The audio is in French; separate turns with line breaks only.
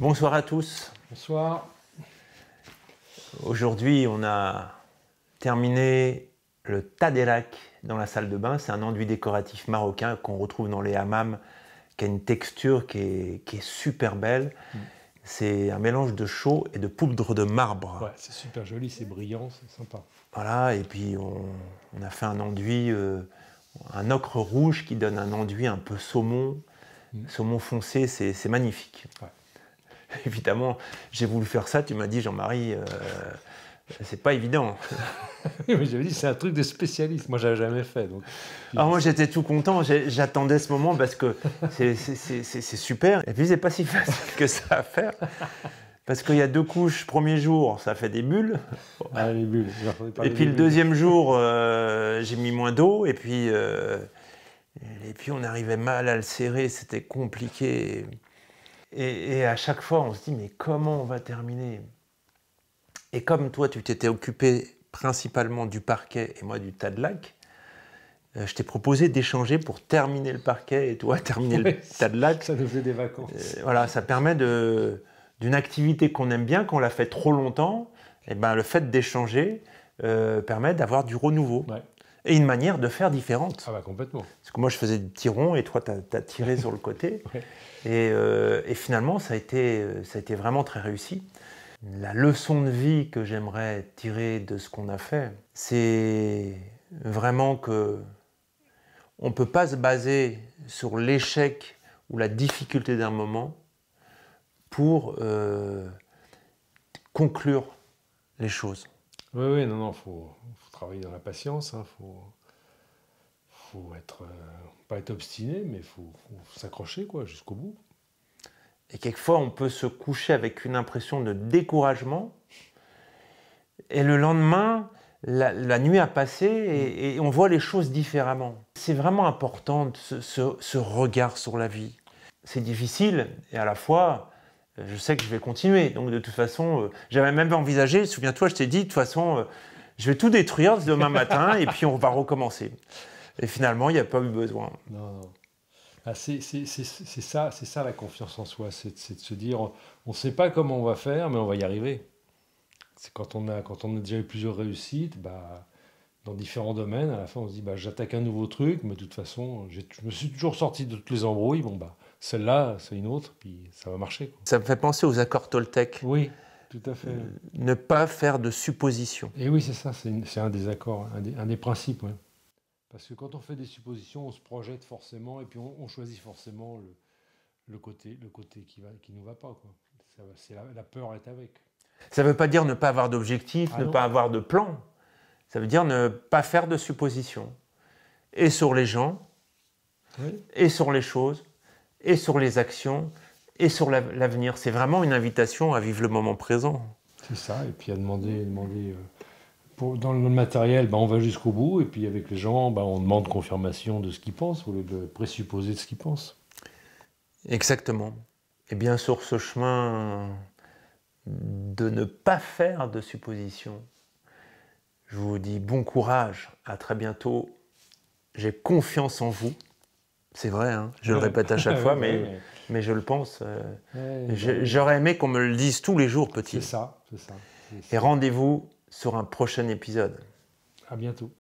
Bonsoir à tous.
Bonsoir.
Aujourd'hui, on a terminé le Tadelak dans la salle de bain. C'est un enduit décoratif marocain qu'on retrouve dans les hammams, qui a une texture qui est super belle. C'est un mélange de chaux et de poudre de marbre.
Ouais, c'est super joli, c'est brillant, c'est sympa.
Voilà, et puis on a fait un enduit, un ocre rouge qui donne un enduit un peu saumon. Saumon foncé, c'est magnifique.
Ouais.
Évidemment, j'ai voulu faire ça, tu m'as dit Jean-Marie, c'est pas évident.
Mais j'avais dit, c'est un truc de spécialiste, moi j'avais jamais fait. Donc...
Alors moi j'étais tout content, j'attendais ce moment parce que c'est super. Et puis c'est pas si facile que ça à faire. Parce qu'il y a 2 couches, premier jour, ça fait des bulles.
Ah, les bulles.
Et puis le deuxième jour, j'ai mis moins d'eau. Et puis on arrivait mal à le serrer, c'était compliqué. Et à chaque fois, on se dit, mais comment on va terminer? Et comme toi, tu t'étais occupé principalement du parquet et moi du Tadelak, je t'ai proposé d'échanger pour terminer le parquet et toi terminer le Tadelak.
Ça nous faisait des vacances.
Voilà, ça permet d'une activité qu'on aime bien, qu'on l'a fait trop longtemps, et ben le fait d'échanger permet d'avoir du renouveau. Ouais. Et une manière de faire différente.
Ah bah complètement.
Parce que moi je faisais du tiron et toi tu as tiré sur le côté. Ouais. Et finalement ça a été vraiment très réussi. La leçon de vie que j'aimerais tirer de ce qu'on a fait, c'est vraiment que on ne peut pas se baser sur l'échec ou la difficulté d'un moment pour conclure les choses.
Oui, non, faut travailler dans la patience, hein, faut être, pas être obstiné, mais faut s'accrocher quoi, jusqu'au bout.
Et quelquefois, on peut se coucher avec une impression de découragement, et le lendemain, la nuit a passé et on voit les choses différemment. C'est vraiment important ce regard sur la vie. C'est difficile, et à la fois, je sais que je vais continuer. Donc de toute façon, j'avais même envisagé, souviens-toi, je t'ai dit, de toute façon, je vais tout détruire demain matin, et puis on va recommencer. Et finalement, il n'y a pas eu besoin.
Non. Ah, c'est ça la confiance en soi, c'est de se dire, on ne sait pas comment on va faire, mais on va y arriver. C'est quand on a déjà eu plusieurs réussites, dans différents domaines, à la fin on se dit, j'attaque un nouveau truc, mais de toute façon, je me suis toujours sorti de toutes les embrouilles, celle-là, c'est une autre, puis ça va marcher, quoi.
Ça me fait penser aux accords Toltec.
Oui, tout à fait.
Ne pas faire de suppositions.
Et oui, c'est ça, c'est un des accords, un des principes, ouais. Parce que quand on fait des suppositions, on se projette forcément, et puis on choisit forcément le côté qui nous va pas, quoi. La peur est avec.
Ça ne veut pas dire ne pas avoir d'objectif, ne pas avoir de plan. Ça veut dire ne pas faire de suppositions. Et sur les gens, et sur les choses, et sur les actions, et sur l'avenir. C'est vraiment une invitation à vivre le moment présent.
C'est ça, et puis à demander dans le matériel, on va jusqu'au bout, et puis avec les gens, on demande confirmation de ce qu'ils pensent, au lieu de présupposer de ce qu'ils pensent.
Exactement. Et bien sur ce chemin de ne pas faire de suppositions, je vous dis bon courage, à très bientôt. J'ai confiance en vous. C'est vrai, hein, je le répète à chaque fois, mais je le pense. J'aurais aimé qu'on me le dise tous les jours, petit.
C'est ça.
Et rendez-vous sur un prochain épisode.
À bientôt.